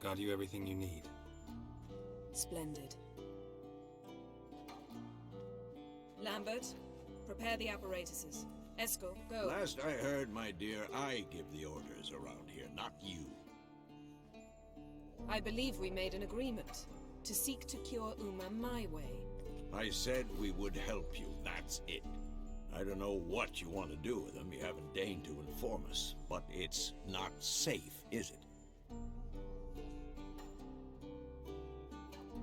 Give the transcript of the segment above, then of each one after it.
Got you everything you need. Splendid. Lambert, prepare the apparatuses. Esco, go. Last I heard, my dear, I give the orders around here, not you. I believe we made an agreement to seek to cure Uma my way. I said we would help you, that's it. I don't know what you want to do with them, you haven't deigned to inform us, but it's not safe, is it?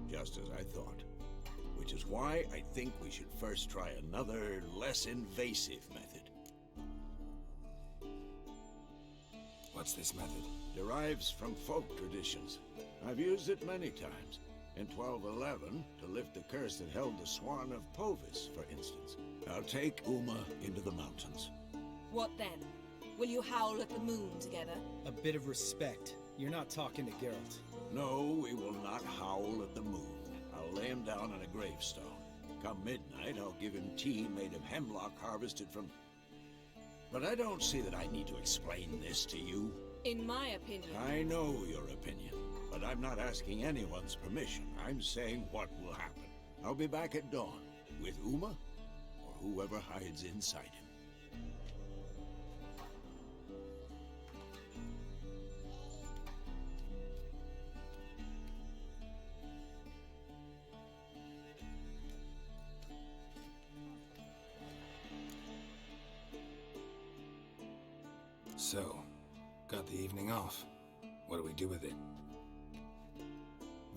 Just as I thought. Which is why I think we should first try another, less invasive method. What's this method? Derives from folk traditions. I've used it many times. In 1211, to lift the curse that held the Swan of Povis, for instance. I'll take Uma into the mountains. What then? Will you howl at the moon together? A bit of respect. You're not talking to Geralt. No, we will not howl at the moon. I'll lay him down on a gravestone. Come midnight, I'll give him tea made of hemlock harvested from... But I don't see that I need to explain this to you. In my opinion... I know your opinion, but I'm not asking anyone's permission. I'm saying what will happen. I'll be back at dawn, with Uma, or whoever hides inside him. So, got the evening off. What do we do with it?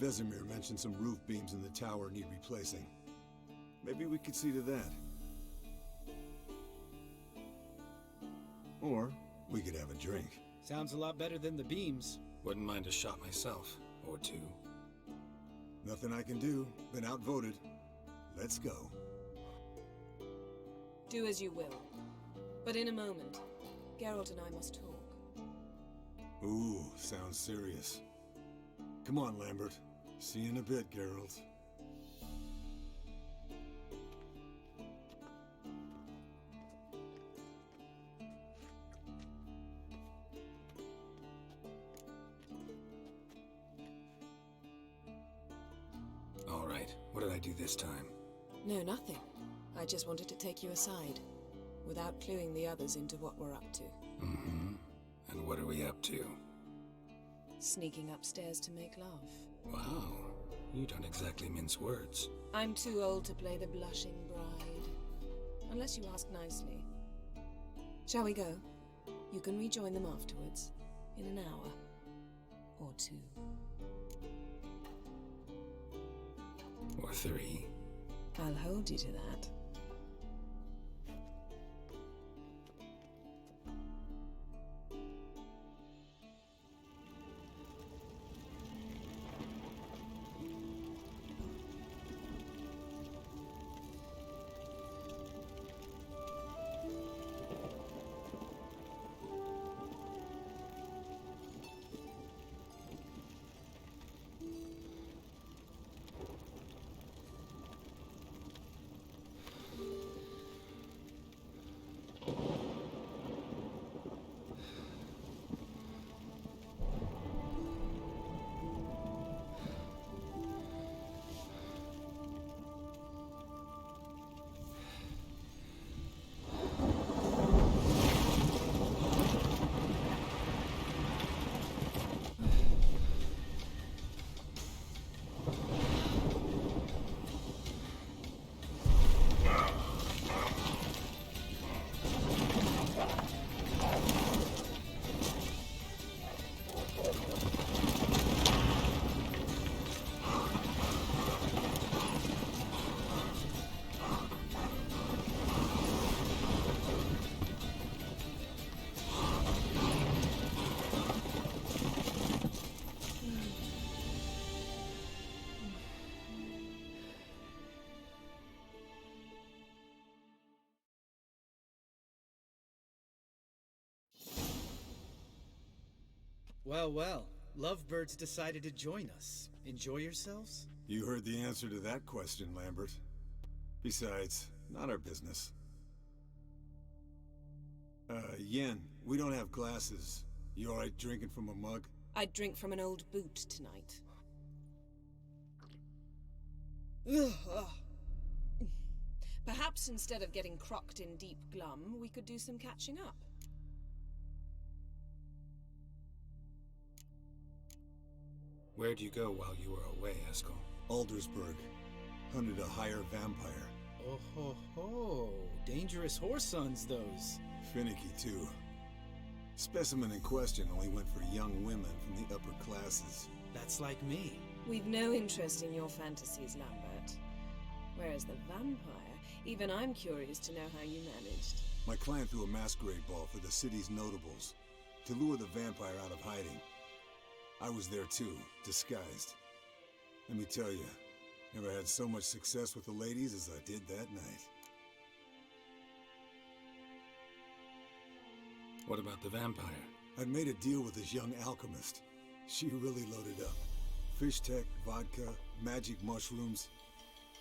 Vesemir mentioned some roof beams in the tower need replacing. Maybe we could see to that. Or we could have a drink. Sounds a lot better than the beams. Wouldn't mind a shot myself, or two. Nothing I can do. Been outvoted. Let's go. Do as you will. But in a moment, Geralt and I must talk. Ooh, sounds serious. Come on, Lambert. See you in a bit, Geralt. All right, what did I do this time? No, nothing. I just wanted to take you aside, without cluing the others into what we're up to. Mm-hmm. And what are we up to? Sneaking upstairs to make love. Wow, you don't exactly mince words. I'm too old to play the blushing bride. Unless you ask nicely. Shall we go? You can rejoin them afterwards, in an hour. Or two. Or three. I'll hold you to that. Well, well. Lovebirds decided to join us. Enjoy yourselves? You heard the answer to that question, Lambert. Besides, not our business. Yen, we don't have glasses. You alright drinking from a mug? I'd drink from an old boot tonight. Perhaps instead of getting crocked in deep glum, we could do some catching up. Where'd you go while you were away, Eskel? Aldersburg. Hunted a higher vampire. Oh ho ho! Dangerous horse sons, those. Finicky, too. Specimen in question only went for young women from the upper classes. That's like me. We've no interest in your fantasies, Lambert. Whereas the vampire, even I'm curious to know how you managed. My clan threw a masquerade ball for the city's notables to lure the vampire out of hiding. I was there too, disguised. Let me tell you, never had so much success with the ladies as I did that night. What about the vampire? I'd made a deal with this young alchemist. She really loaded up. Fish tech, vodka, magic mushrooms.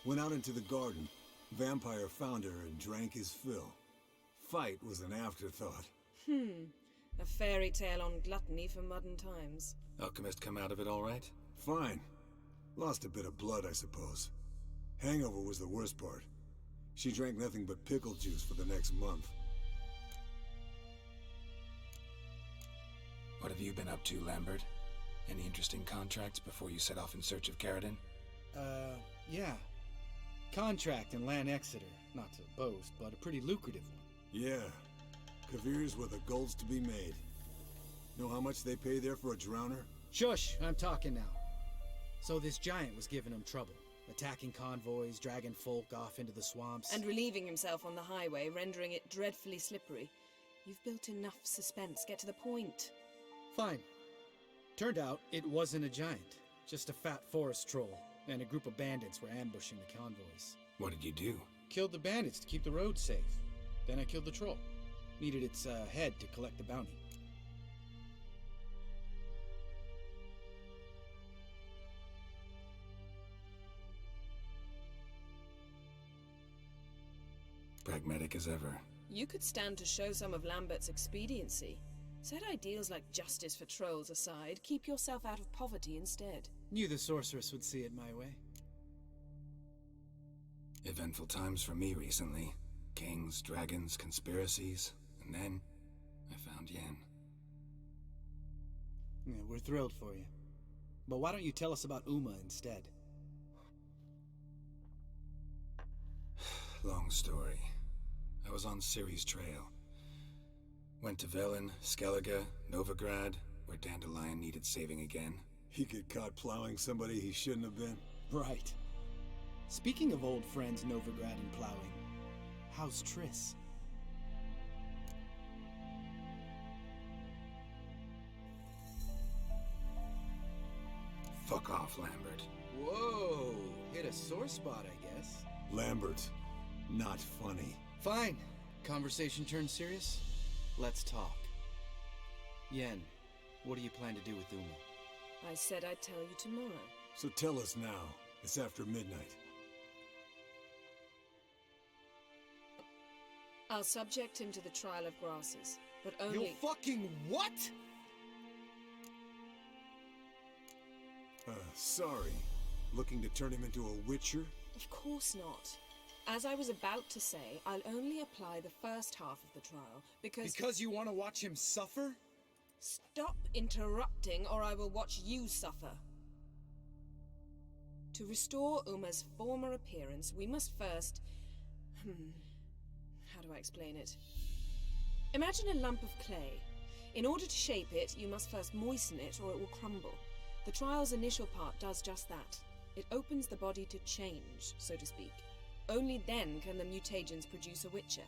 Went out into the garden. Vampire found her and drank his fill. Fight was an afterthought. A fairy tale on gluttony for modern times. Alchemist come out of it all right? Fine. Lost a bit of blood, I suppose. Hangover was the worst part. She drank nothing but pickle juice for the next month. What have you been up to, Lambert? Any interesting contracts before you set off in search of Caridin? Yeah. Contract in Lan Exeter. Not to boast, but a pretty lucrative one. Yeah. Kavir's were the gold's to be made. Know how much they pay there for a drowner? Shush! I'm talking now. So this giant was giving him trouble. Attacking convoys, dragging folk off into the swamps. And relieving himself on the highway, rendering it dreadfully slippery. You've built enough suspense. Get to the point. Fine. Turned out it wasn't a giant. Just a fat forest troll. And a group of bandits were ambushing the convoys. What did you do? Killed the bandits to keep the road safe. Then I killed the troll. Needed its head to collect the bounty. Pragmatic as ever. You could stand to show some of Lambert's expediency. Set ideals like justice for trolls aside, keep yourself out of poverty instead. Knew the sorceress would see it my way. Eventful times for me recently. Kings, dragons, conspiracies. And then, I found Yen. Yeah, we're thrilled for you. But why don't you tell us about Uma instead? Long story. I was on Ciri's trail. Went to Velen, Skellige, Novigrad, where Dandelion needed saving again. He get caught plowing somebody he shouldn't have been. Right. Speaking of old friends Novigrad and plowing, how's Triss? Fuck off, Lambert. Whoa! Hit a sore spot, I guess. Lambert, not funny. Fine. Conversation turned serious? Let's talk. Yen, what do you plan to do with Uma? I said I'd tell you tomorrow. So tell us now. It's after midnight. I'll subject him to the trial of grasses, but only— You fucking what?! Sorry. Looking to turn him into a witcher? Of course not. As I was about to say, I'll only apply the first half of the trial, because— Because you want to watch him suffer? Stop interrupting, or I will watch you suffer. To restore Uma's former appearance, we must first— how do I explain it? Imagine a lump of clay. In order to shape it, you must first moisten it, or it will crumble. The trial's initial part does just that. It opens the body to change, so to speak. Only then can the mutagens produce a witcher.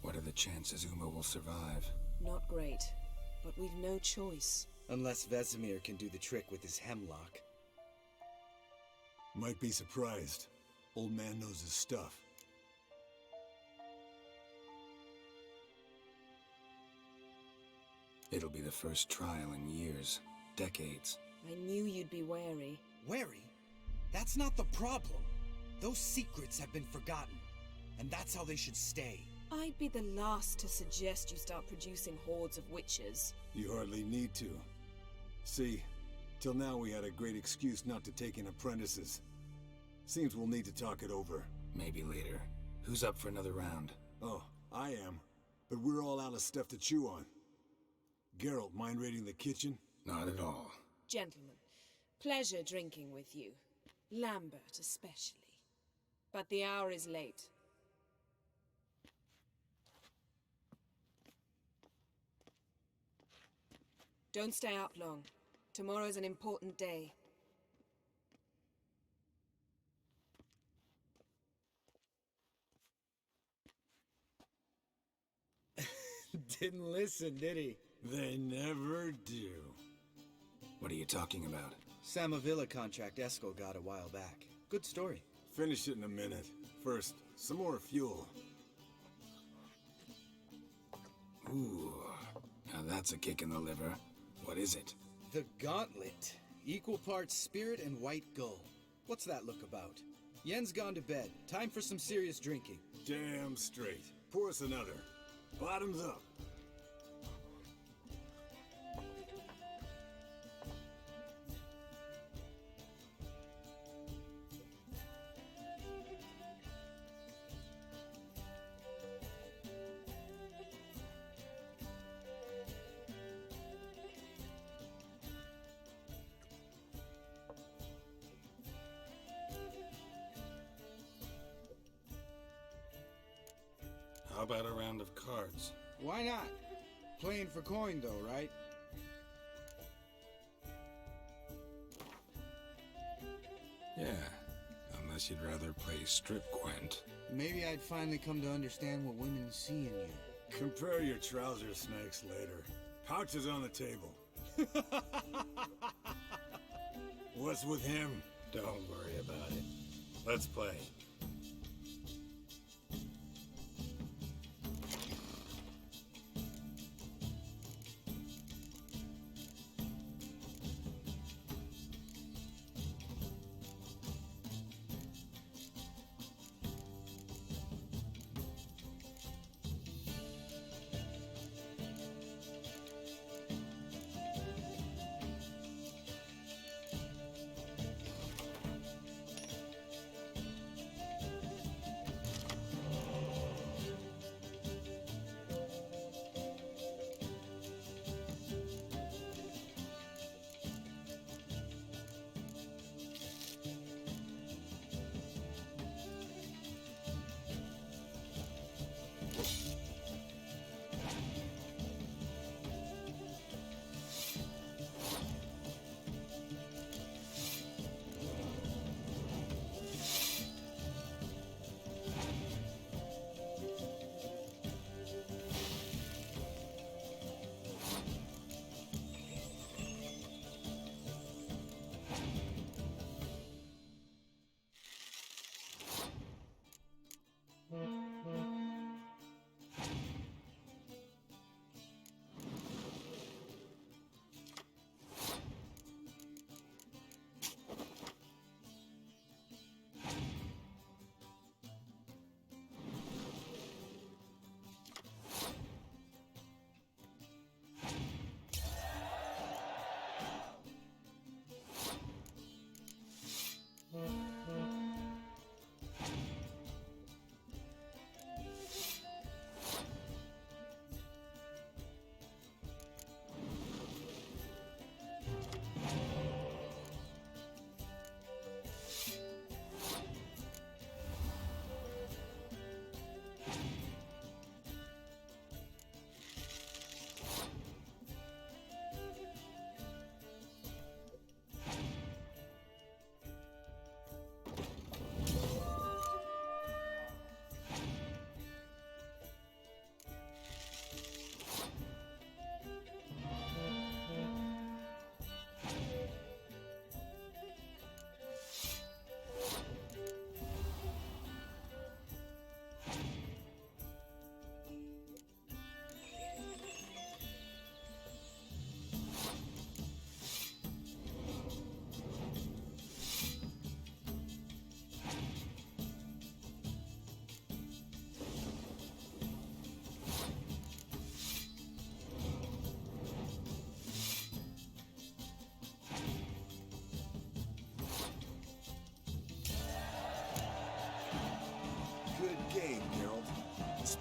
What are the chances Uma will survive? Not great, but we've no choice. Unless Vesemir can do the trick with his hemlock. Might be surprised. Old man knows his stuff. It'll be the first trial in years. Decades. I knew you'd be wary. Wary? That's not the problem. Those secrets have been forgotten, and that's how they should stay. I'd be the last to suggest you start producing hordes of witches. You hardly need to. See, till now we had a great excuse not to take in apprentices. Seems we'll need to talk it over. Maybe later. Who's up for another round? Oh, I am. But we're all out of stuff to chew on. Geralt, mind raiding the kitchen? Not at all. Gentlemen, pleasure drinking with you. Lambert especially. But the hour is late. Don't stay up long. Tomorrow's an important day. Didn't listen, did he? They never do. What are you talking about? Samavilla contract Eskel got a while back. Good story. Finish it in a minute. First, some more fuel. Ooh, now that's a kick in the liver. What is it? The Gauntlet. Equal parts spirit and white gull. What's that look about? Yen's gone to bed. Time for some serious drinking. Damn straight. Pour us another. Bottoms up. How about a round of cards? Why not? Playing for coin though, right? Yeah, unless you'd rather play strip Gwent. Maybe I'd finally come to understand what women see in you. Compare your trouser snakes later. Pouch is on the table. What's with him? Don't worry about it. Let's play.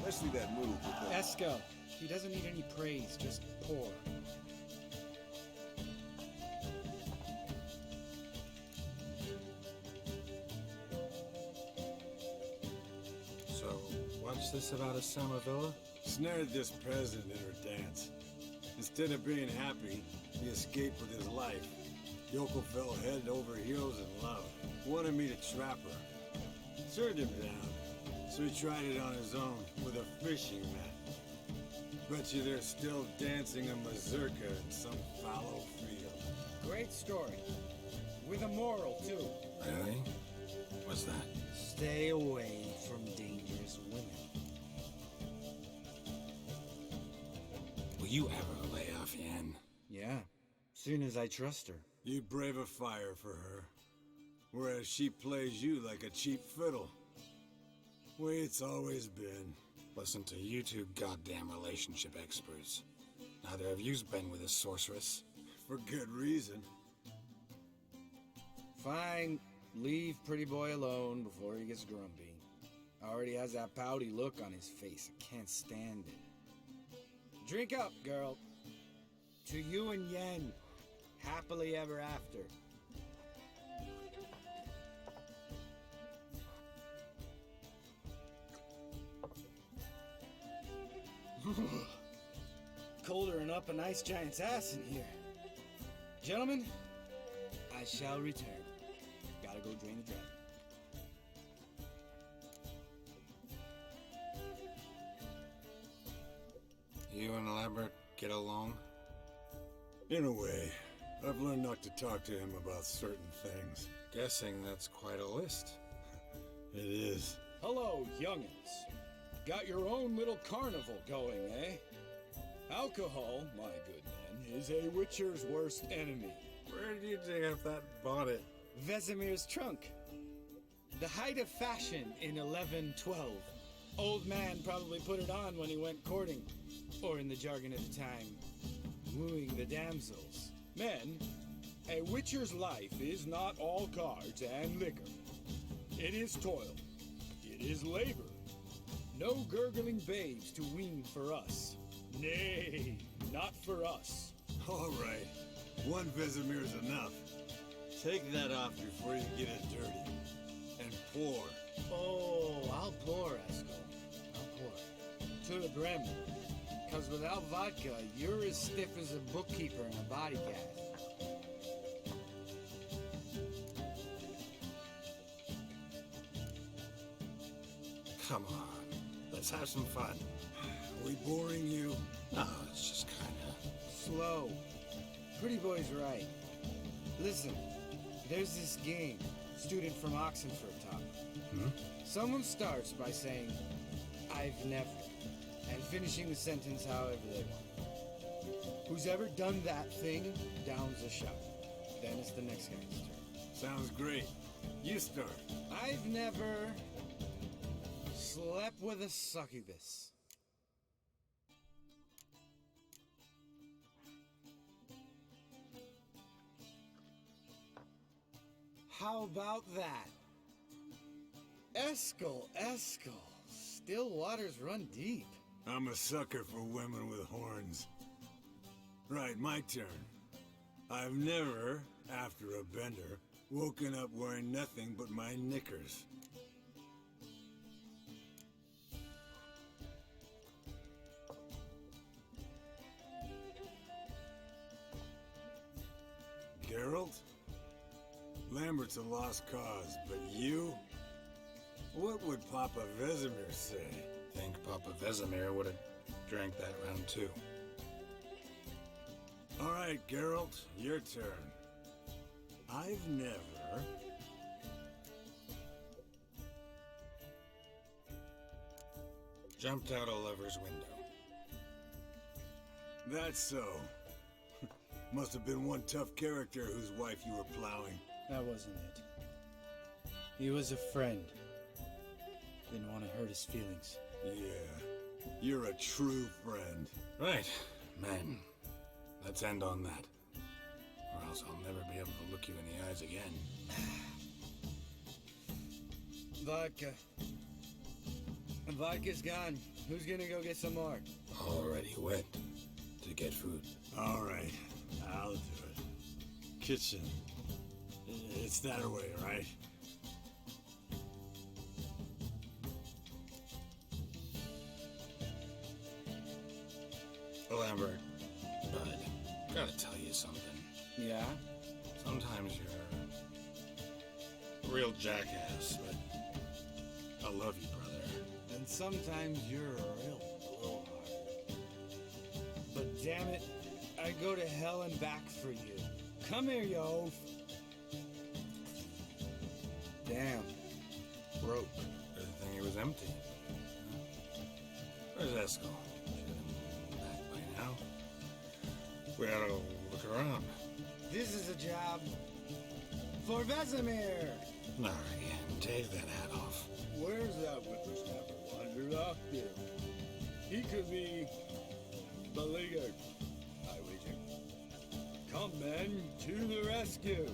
Especially that move with the... Esco. He doesn't need any praise, just pour. So, what's this about Osama Villa? Snared this peasant in her dance. Instead of being happy, he escaped with his life. Yoko fell head over heels in love. Wanted me to trap her. Turned him down, so he tried it on his own with a fishing mat. Bet you they're still dancing a mazurka in some fallow field. Great story. With a moral, too. Really? What's that? Stay away from dangerous women. Will you ever lay off Yan? Yeah, soon as I trust her. You brave a fire for her, whereas she plays you like a cheap fiddle. Way it's always been. Listen to you two goddamn relationship experts. Neither of you's been with a sorceress. For good reason. Fine, leave pretty boy alone before he gets grumpy. Already has that pouty look on his face. I can't stand it. Drink up, girl. To you and Yen. Happily ever after. Colder and up a nice giant's ass in here. Gentlemen, I shall return. Gotta go drain the dragon. You and Lambert get along? In a way, I've learned not to talk to him about certain things. Guessing that's quite a list. It is. Hello, youngins. Got your own little carnival going, eh? Alcohol, my good man, is a witcher's worst enemy. Where did you dig up that bonnet? Vesemir's trunk. The height of fashion in 1112. Old man probably put it on when he went courting, or in the jargon of the time, wooing the damsels. Men, a witcher's life is not all cards and liquor. It is toil. It is labor. No gurgling babes to wean for us. Nay, not for us. All right. One Vesemir's enough. Take that off before you get it dirty. And pour. Oh, I'll pour, Esco. I'll pour. To the brim. Because without vodka, you're as stiff as a bookkeeper in a body cast. Come on, let's have some fun. Are we boring you? No, it's just kinda... Slow. Pretty boy's right. Listen, there's this game. Student from Oxenford taught me. Someone starts by saying, I've never, and finishing the sentence however they want. Who's ever done that thing downs a shot. Then it's the next guy's turn. Sounds great. You start. I've never slept with a succubus. How about that? Eskel. Still waters run deep. I'm a sucker for women with horns. Right, my turn. I've never, after a bender, woken up wearing nothing but my knickers. Geralt? Lambert's a lost cause, but you? What would Papa Vesemir say? Think Papa Vesemir would have drank that round too. All right, Geralt, your turn. I've never... Jumped out a lover's window. That's so. Must have been one tough character whose wife you were plowing. That wasn't it. He was a friend. Didn't want to hurt his feelings. Yeah, you're a true friend. Right, men. Let's end on that. Or else I'll never be able to look you in the eyes again. Vodka. Vodka's gone. Who's gonna go get some more? Already went to get food. All right, I'll do it. Kitchen. It's that way, right? Lambert, bud, gotta tell you something. Yeah? Sometimes you're a real jackass, but I love you, brother. And sometimes you're a real blowhard. But damn it, I'd go to hell and back for you. Come here, you oaf. Damn. Broke. Good thing it was empty. Where's Eskel? Should have been back by now. We ought to look around. This is a job for Vesemir. Not again. Take that hat off. Where's that whippersnapper wandered off to? He could be beleaguered, I wager. Come, men, to the rescue.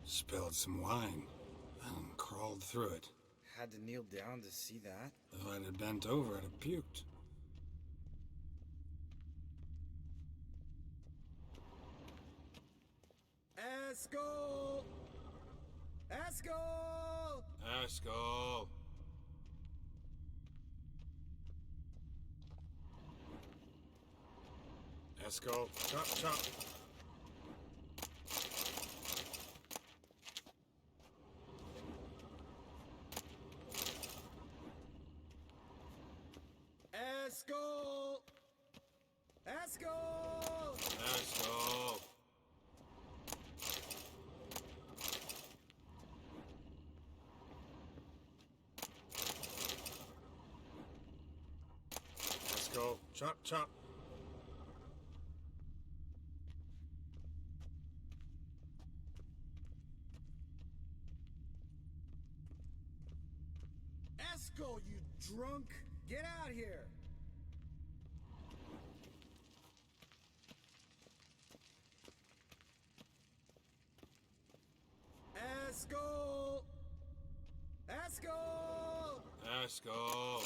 Spilled some wine and crawled through it. Had to kneel down to see that. If I'd have bent over, I'd have puked. Eskel! Eskel! Eskel! Eskel, chop, chop. Eskel! Eskel! Eskel! Eskel, chop, chop. Eskel, you drunk! Get out here! Eskel! Eskel! Eskel!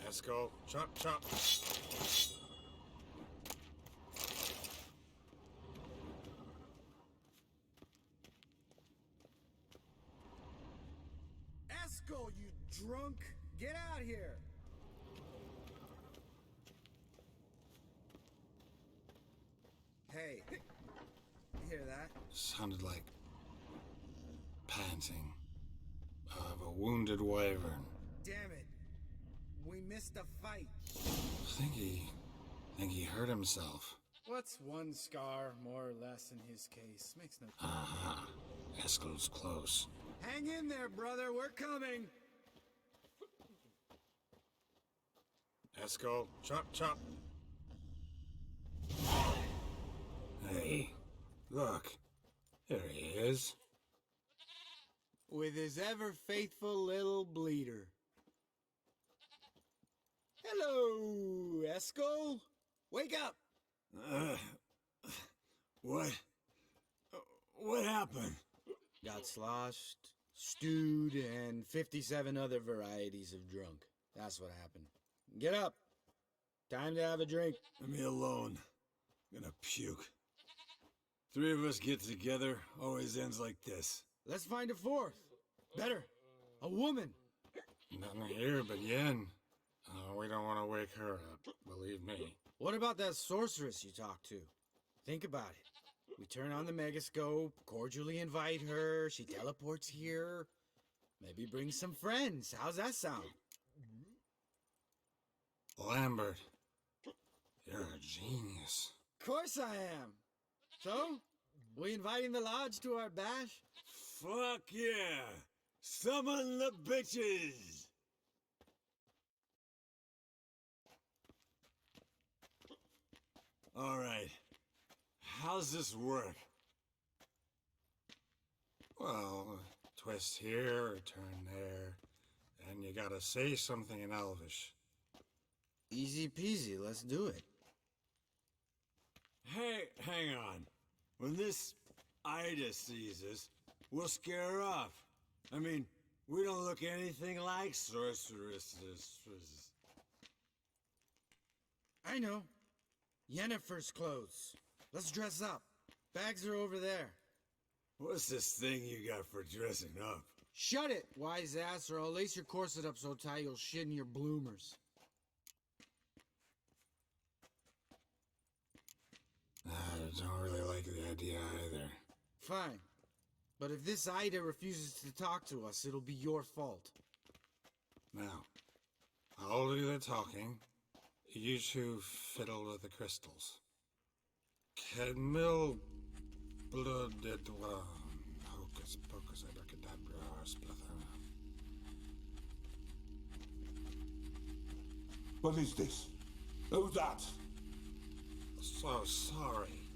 Eskel, chop, chop. Eskel, you drunk! Get out here! Hey, you hear that? Sounded like panting of a wounded wyvern. Damn it! We missed a fight. Think he hurt himself. What's one scar more or less in his case? Makes no. Aha. Eskel's close. Hang in there, brother. We're coming. Eskel, chop, chop. Hey, look. There he is. With his ever faithful little bleeder. Hello, Eskel. Wake up. What? What happened? Got sloshed, stewed, and 57 other varieties of drunk. That's what happened. Get up. Time to have a drink. Leave me alone. I'm gonna puke. Three of us get together, always ends like this. Let's find a fourth. Better. A woman. Nothing here but Yen. We don't want to wake her up, believe me. What about that sorceress you talked to? Think about it. We turn on the megascope, cordially invite her, she teleports here. Maybe bring some friends. How's that sound? Lambert, you're a genius. Of course I am. So, we inviting the lodge to our bash? Fuck yeah! Summon the bitches! Alright. How's this work? Well, twist here or turn there, and you gotta say something in Elvish. Easy peasy, let's do it. Hey, hang on. When this Ida sees us, we'll scare her off. I mean, we don't look anything like sorceresses. I know. Yennefer's clothes. Let's dress up. Bags are over there. What's this thing you got for dressing up? Shut it, wise ass, or I'll lace your corset up so tight you'll shit in your bloomers. I don't really like the idea either. Fine. But if this Ida refuses to talk to us, it'll be your fault. Now, I'll do the talking. You two fiddle with the crystals. Camille blood de doigt. Hocus pocus abracadabra spluther. What is this? Who's that? So sorry.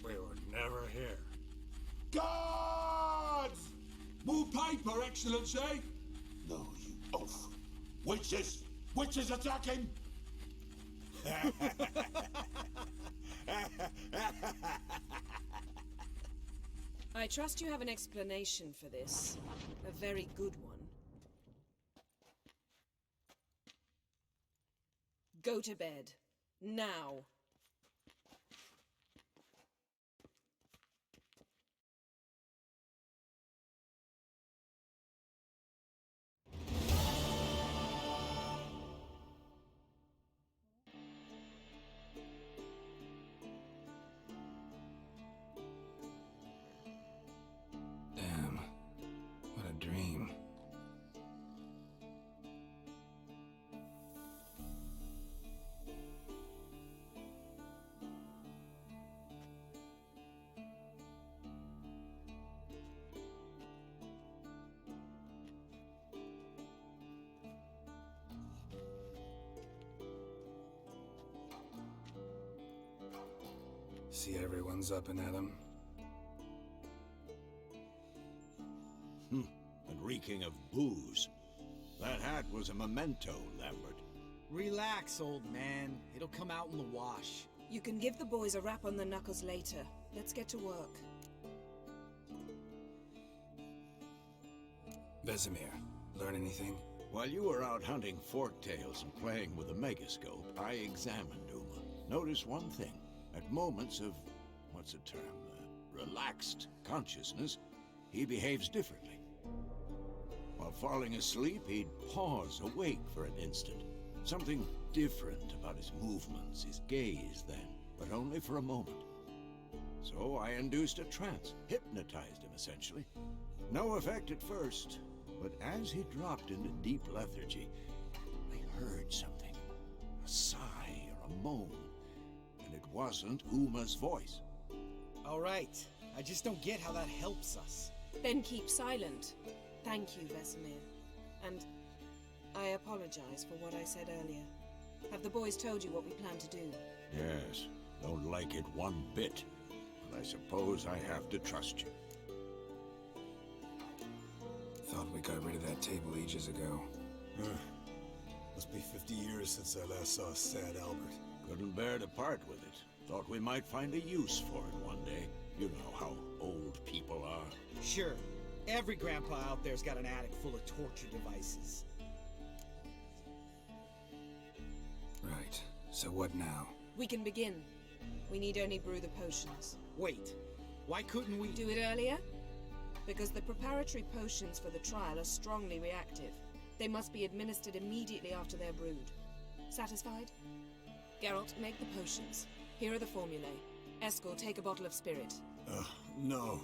We were never here. Guards! More paper, Excellency! No, you oaf. Witches! Witches attacking! I trust you have an explanation for this. A very good one. Go to bed. Now. Damn. What a dream. See everyone's up and at 'em. And reeking of booze. That hat was a memento, Lambert. Relax, old man. It'll come out in the wash. You can give the boys a rap on the knuckles later. Let's get to work. Vesemir, learn anything? While you were out hunting forktails and playing with the megascope, I examined Uma. Notice one thing. At moments of, what's the term, relaxed consciousness, he behaves differently. While falling asleep, he'd pause, awake for an instant. Something different about his movements, his gaze then, but only for a moment. So I induced a trance, hypnotized him essentially. No effect at first, but as he dropped into deep lethargy, I heard something. A sigh or a moan. And it wasn't Uma's voice. All right. I just don't get how that helps us. Then keep silent. Thank you, Vesemir. And I apologize for what I said earlier. Have the boys told you what we plan to do? Yes, don't like it one bit. But I suppose I have to trust you. Thought we got rid of that table ages ago. Must be 50 years since I last saw sad Albert. Couldn't bear to part with it. Thought we might find a use for it one day. You know how old people are. Sure. Every grandpa out there's got an attic full of torture devices. Right. So what now? We can begin. We need only brew the potions. Wait. Why couldn't we Do it earlier? Because the preparatory potions for the trial are strongly reactive. They must be administered immediately after they're brewed. Satisfied? Geralt, make the potions. Here are the formulae. Eskel, take a bottle of spirit. No.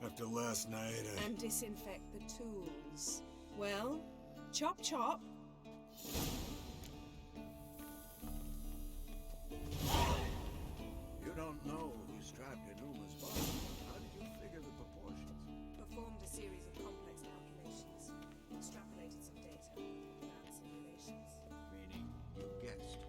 After last night, And disinfect the tools. Well, chop chop. You don't know who's trapped in Uma's body. How did you figure the proportions? Performed a series of complex calculations. Extrapolated some data. Ran simulations. Meaning, you guessed.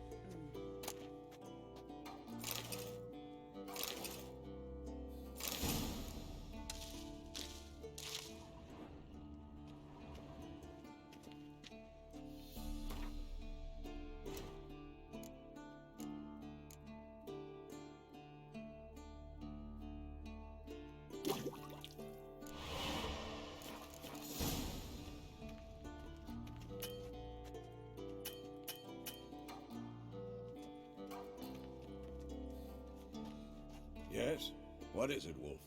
Yes? What is it, Wolf?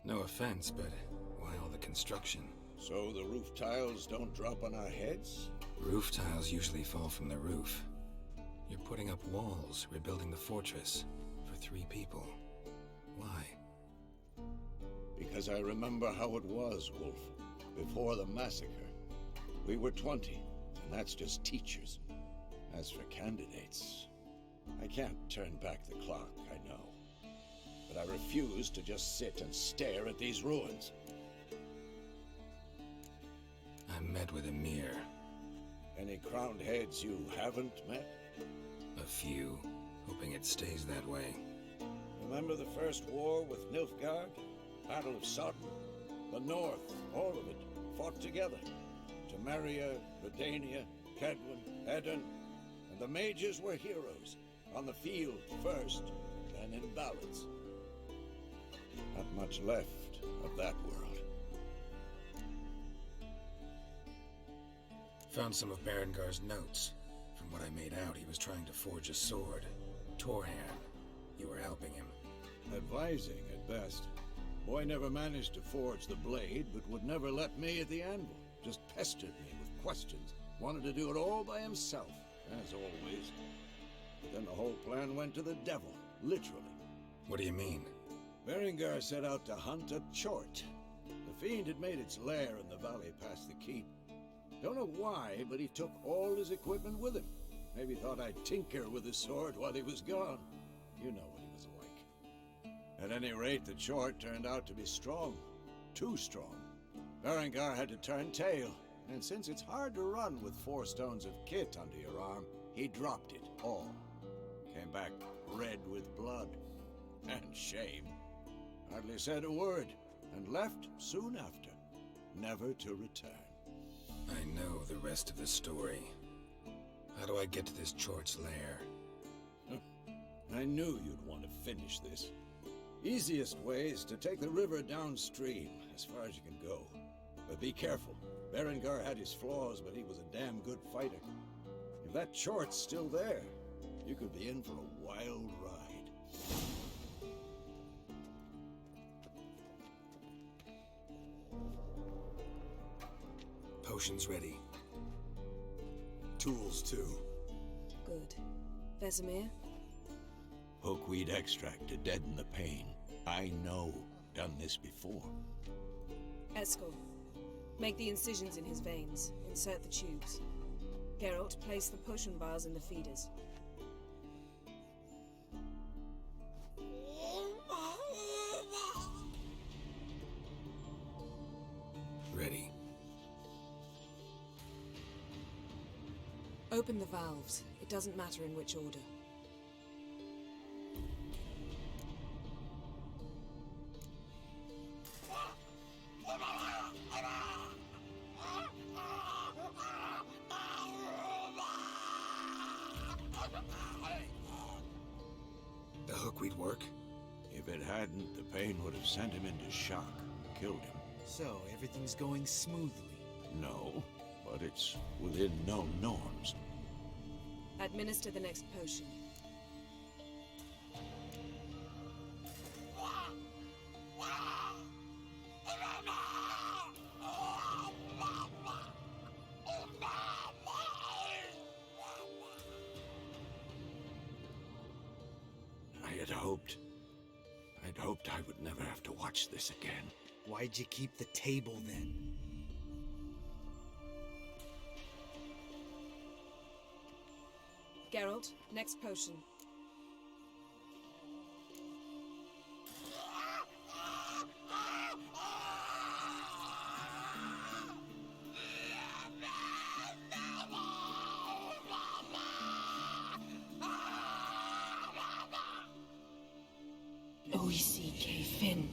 No offense, but why all the construction? So the roof tiles don't drop on our heads? Roof tiles usually fall from the roof. You're putting up walls, rebuilding the fortress, for 3 people. Why? Because I remember how it was, Wolf. Before the massacre. We were 20, and that's just teachers. As for candidates, I can't turn back the clock, I know. But I refuse to just sit and stare at these ruins. I met with Emir. Any crowned heads you haven't met? A few, hoping it stays that way. Remember the first war with Nilfgaard? Battle of Sodden? The North, all of it, fought together. Temeria, Redania, Kedwin, Edirn, and the mages were heroes. On the field first, then in ballads. Not much left of that world. Found some of Berengar's notes. From what I made out, he was trying to forge a sword. Torhan, you were helping him. Advising, at best. Boy never managed to forge the blade, but would never let me at the anvil. Just pestered me with questions. Wanted to do it all by himself, as always. But then the whole plan went to the devil, literally. What do you mean? Berengar set out to hunt a chort. The fiend had made its lair in the valley past the keep. Don't know why, but he took all his equipment with him. Maybe thought I'd tinker with his sword while he was gone. You know what he was like. At any rate, the chort turned out to be strong. Too strong. Berengar had to turn tail, and since it's hard to run with 4 stones of kit under your arm, he dropped it all. Came back red with blood. And shame. Hardly said a word, and left soon after, never to return. I know the rest of the story. How do I get to this Chort's lair? I knew you'd want to finish this. Easiest way is to take the river downstream, as far as you can go. But be careful. Berengar had his flaws, but he was a damn good fighter. If that Chort's still there, you could be in for a wild ride. Potions ready. Tools, too. Good. Vesemir? Hookweed extract to deaden the pain. I know. Done this before. Eskel. Make the incisions in his veins. Insert the tubes. Geralt, place the potion vials in the feeders. Ready. Open the valves. It doesn't matter in which order. The hookweed work? If it hadn't, the pain would have sent him into shock, killed him. So, everything's going smoothly. No, but it's within known norms. Administer the next potion. I'd hoped I would never have to watch this again. Why'd you keep the table then? Geralt, next potion. O-E-C-K Finn.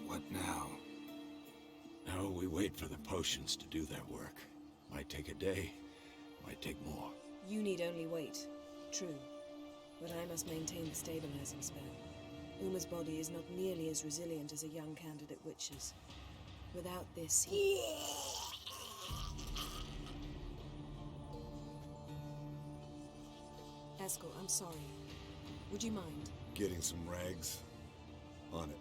What now? Now we wait for the potions to do their work. Might take a day, might take more. You need only wait. True. But I must maintain the stabilizing spell. Uma's body is not nearly as resilient as a young candidate witch's. Without this, he... Eskel, I'm sorry. Would you mind? Getting some rags? On it.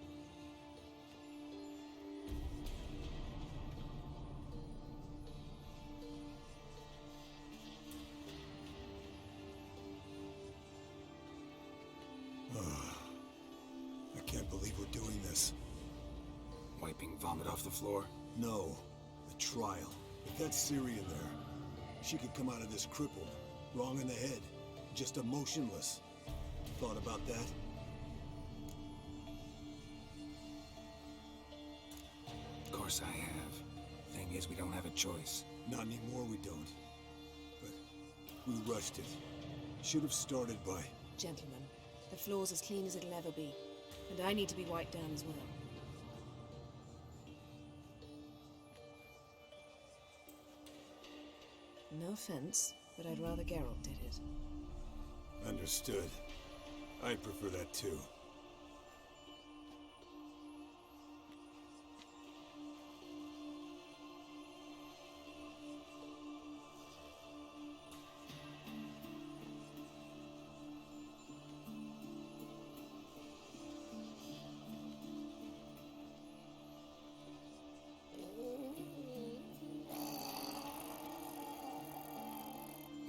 I can't believe we're doing this. Wiping vomit off the floor? No, the trial. If that's Ciri in there, she could come out of this crippled, wrong in the head, just emotionless. Thought about that? Of course I have. Thing is, we don't have a choice. Not anymore, we don't. But we rushed it. Should have started by... Gentlemen, the floor's as clean as it'll ever be. And I need to be wiped down as well. No offense, but I'd rather Geralt did it. Understood. I prefer that too.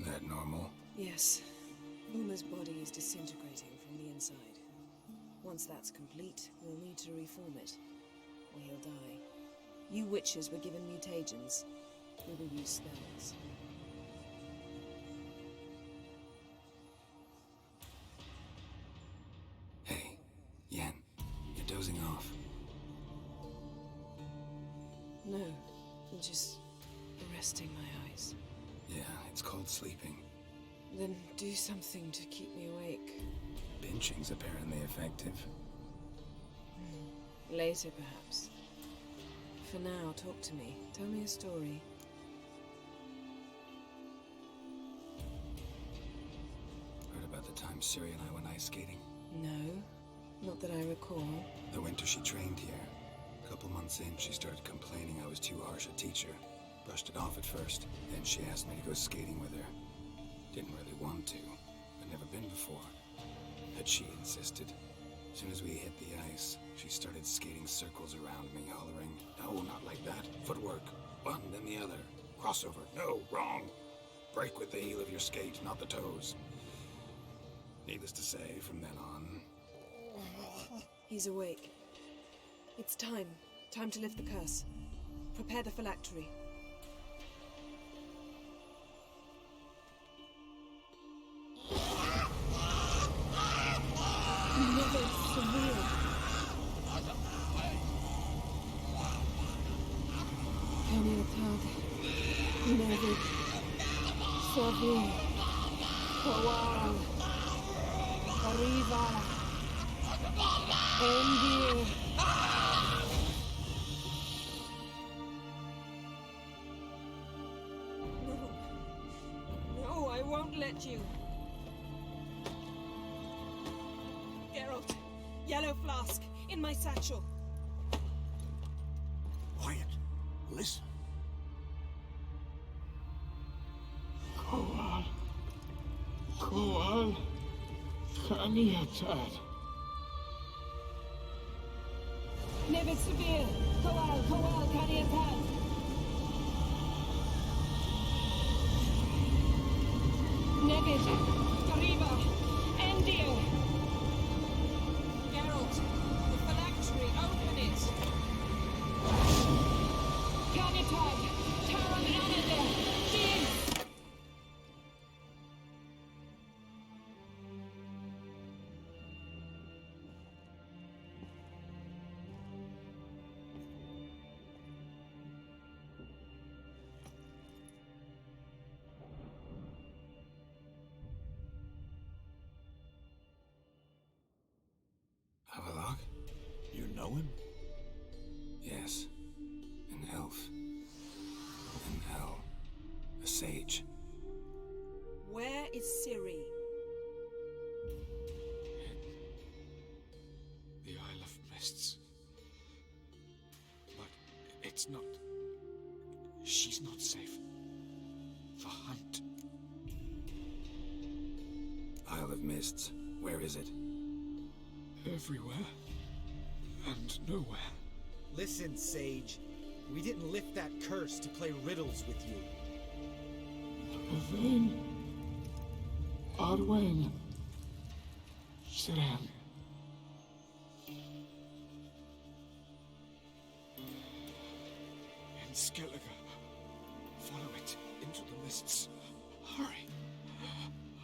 That normal? Yes. Uma's body is disintegrating from the inside. Once that's complete, we'll need to reform it, or he'll die. You witches were given mutagens. We will use spells. Hey, Yen, you're dozing off. No, I'm just resting my eyes. Yeah, it's called sleeping. Then do something to keep me awake. Pinching's apparently effective. Later, perhaps. For now, talk to me. Tell me a story. Heard about the time Ciri and I went ice skating? No, not that I recall. The winter she trained here. A couple months in, she started complaining I was too harsh a teacher. Brushed it off at first. Then she asked me to go skating with her. Didn't really want to. I'd never been before. But she insisted. As soon as we hit the ice, she started skating circles around me, hollering, "No, not like that. Footwork. One, then the other. Crossover. No, wrong. Break with the heel of your skate, not the toes." Needless to say, from then on... He's awake. It's time. Time to lift the curse. Prepare the phylactery. Never surreal. Kaniatad. Never. Savin. Kawal. Arriva. Endir. No, I won't let you. Geralt, yellow flask, in my satchel. Quiet. Listen. Koal. Koal. Kaniatad. Nevid Severe, Koal, Kaniatad. Nevid, Arriva, Endir. Geralt, the phylactery, open it. Kaniatad, Taran Anadel, Din. Havelock? You know him? Yes. An elf. In hell. A sage. Where is Ciri? The Isle of Mists. But it's not... She's not safe. The hunt. Isle of Mists. Where is it? Everywhere. And nowhere. Listen, Sage. We didn't lift that curse to play riddles with you. Yvain. Arwen. Siran. In Skellige. Follow it into the mists. Hurry.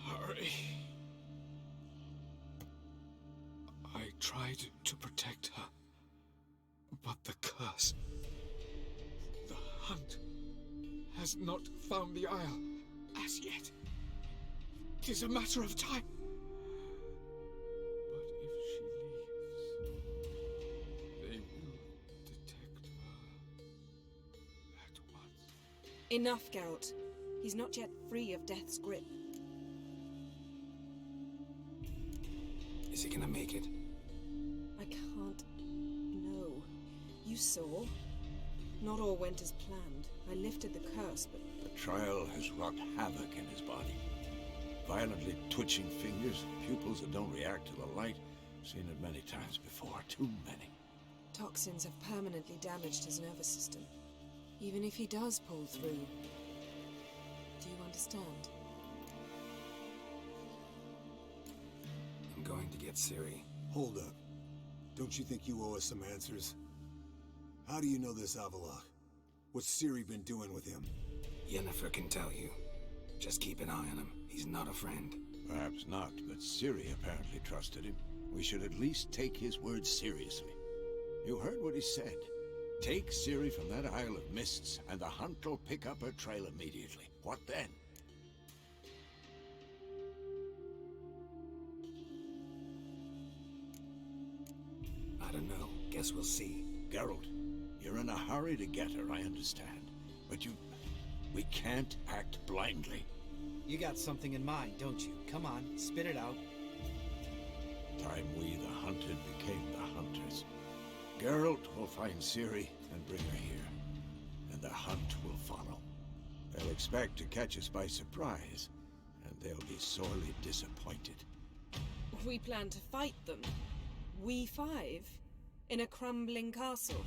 Hurry. I tried to protect her. But the curse... The hunt has not found the Isle as yet. It is a matter of time. But if she leaves, they will detect her at once. Enough, Geralt. He's not yet free of death's grip. Is he gonna make it? I can't... No. You saw. Not all went as planned. I lifted the curse, but... The trial has wrought havoc in his body. Violently twitching fingers, pupils that don't react to the light. Seen it many times before, too many. Toxins have permanently damaged his nervous system. Even if he does pull through... Do you understand? I'm going to get Ciri. Hold up. Don't you think you owe us some answers? How do you know this Avallac'h? What's Ciri been doing with him? Yennefer can tell you. Just keep an eye on him. He's not a friend. Perhaps not, but Ciri apparently trusted him. We should at least take his words seriously. You heard what he said. Take Ciri from that Isle of Mists, and the hunt will pick up her trail immediately. What then? I don't know. Guess we'll see. Geralt, you're in a hurry to get her, I understand. But we can't act blindly. You got something in mind, don't you? Come on, spit it out. Time we, the hunted, became the hunters. Geralt will find Ciri and bring her here. And the hunt will follow. They'll expect to catch us by surprise, and they'll be sorely disappointed. We plan to fight them. We five? In a crumbling castle?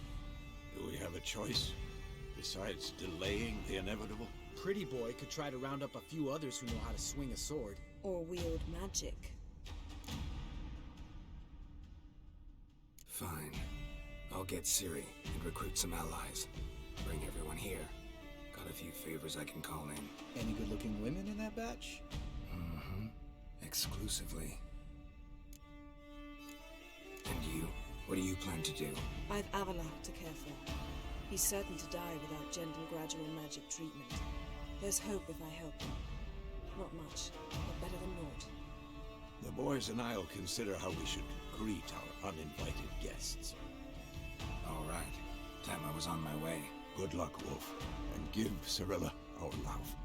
Do we have a choice? Besides delaying the inevitable? Pretty Boy could try to round up a few others who know how to swing a sword. Or wield magic? Fine. I'll get Ciri and recruit some allies. Bring everyone here. Got a few favors I can call in. Any good-looking women in that batch? Mm-hmm. Exclusively. And you? What do you plan to do? I've Avallac'h to care for. He's certain to die without gentle, gradual magic treatment. There's hope if I help him. Not much, but better than naught. The boys and I'll consider how we should greet our uninvited guests. All right. Time I was on my way. Good luck, Wolf, and give Cirilla our love.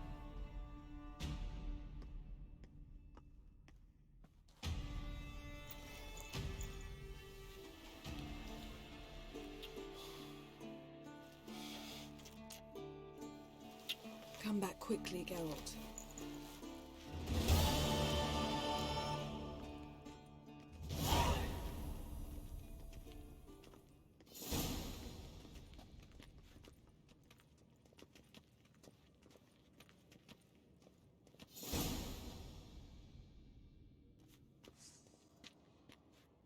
Come back quickly, Geralt.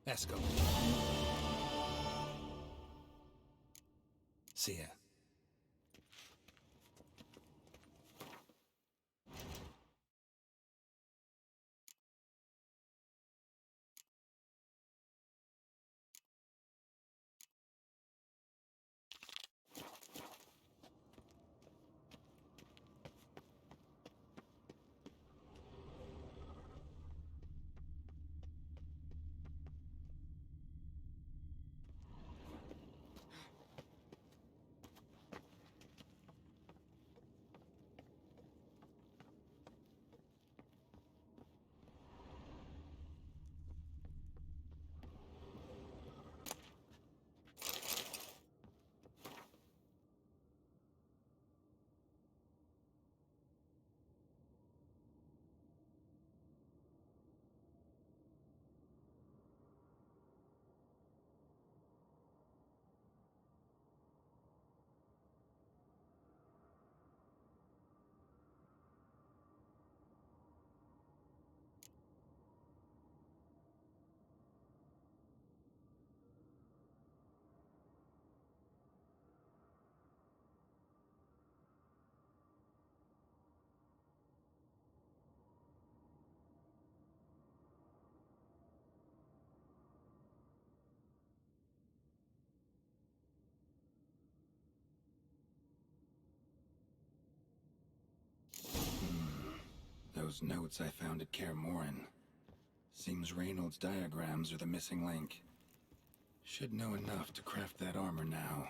Let's go. See ya. those notes I found at Kaer Morhen. Seems Reynolds' diagrams are the missing link. Should know enough to craft that armor now.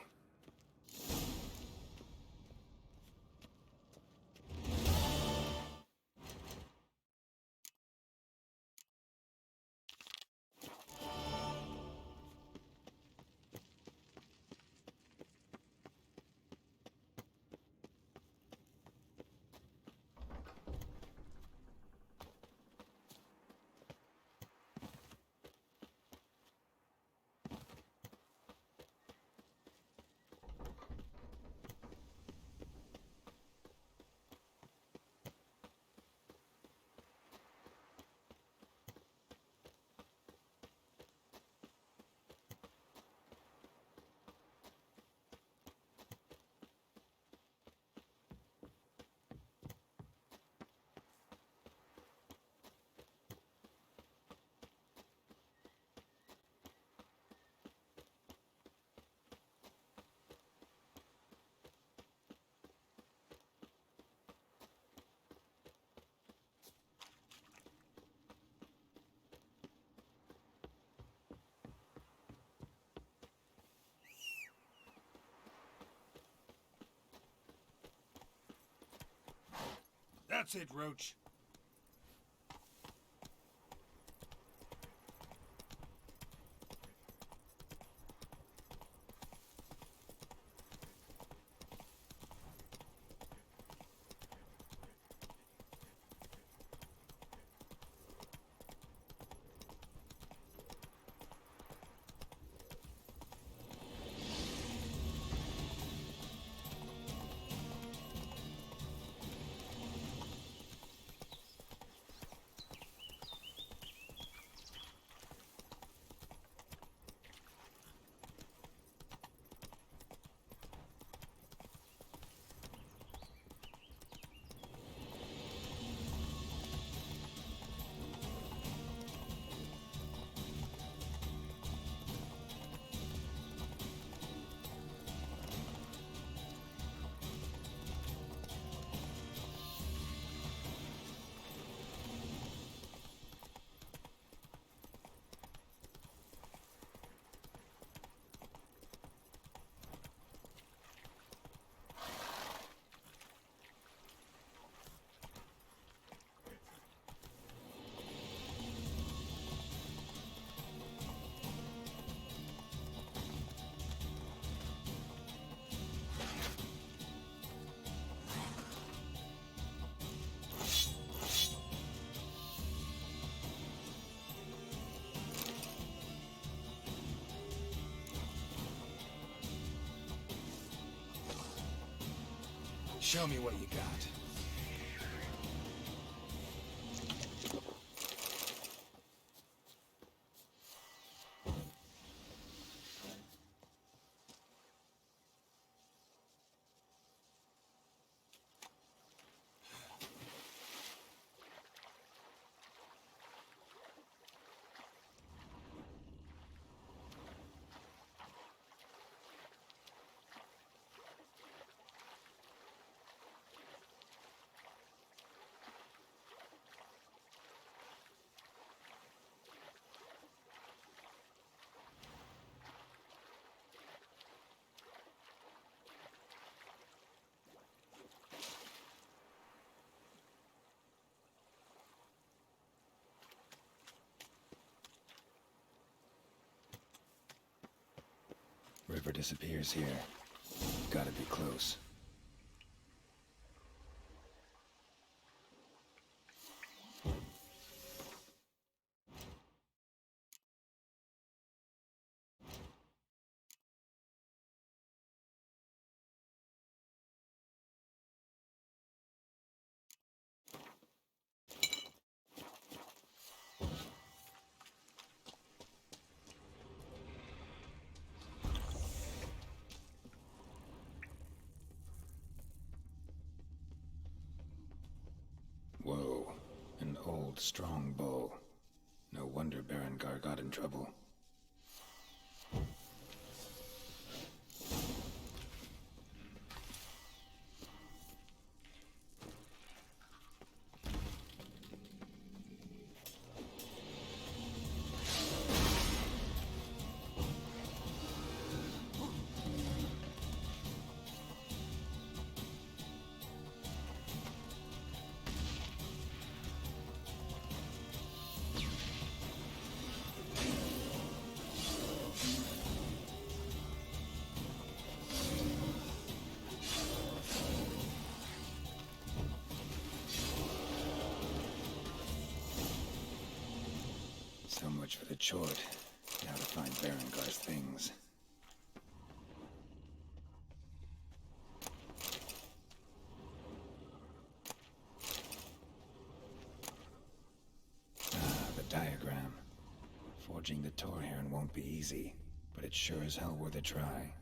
That's it, Roach. Show me what you got. River disappears here. Gotta be close. Whoa, an old, strong bow. No wonder Berengar got in trouble. Chort. Now to find Berengar's things. Ah, the diagram. Forging the Torhirn won't be easy, but it's sure as hell worth a try.